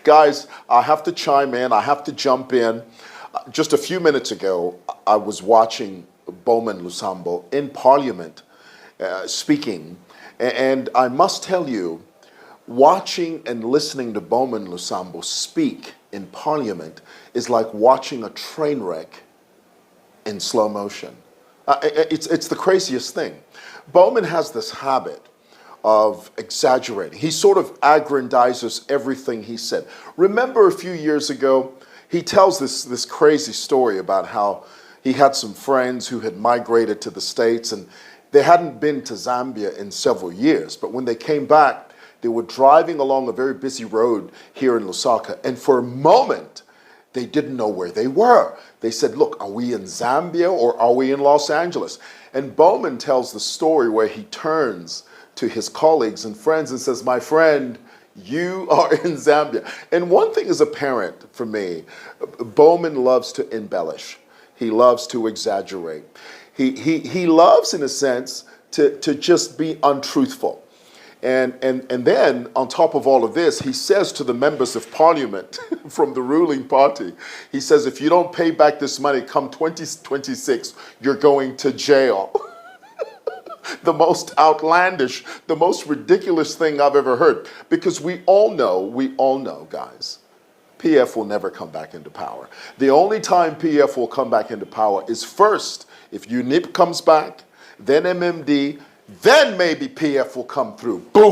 Guys, I have to chime in. I have to jump in. Just a few minutes ago, I was watching Bowman Lusambo in Parliament speaking, and I must tell you, watching and listening to Bowman Lusambo speak in Parliament is like watching a train wreck in slow motion. It's the craziest thing. Bowman has this habit of exaggerating. He sort of aggrandizes everything he said. Remember a few years ago, he tells this crazy story about how he had some friends who had migrated to the States and they hadn't been to Zambia in several years. But when they came back, they were driving along a very busy road here in Lusaka. And for a moment, they didn't know where they were. They said, look, are we in Zambia or are we in Los Angeles? And Bowman tells the story where he turns to his colleagues and friends and says, my friend, you are in Zambia. And one thing is apparent for me, Bowman loves to embellish. He loves to exaggerate. He loves, in a sense, to just be untruthful. And then, on top of all of this, he says to the members of parliament from the ruling party, he says, if you don't pay back this money come 2026, you're going to jail. The most outlandish, the most ridiculous thing I've ever heard. Because we all know, guys, PF will never come back into power. The only time PF will come back into power is first, if UNIP comes back, then MMD, then maybe PF will come through. Boom!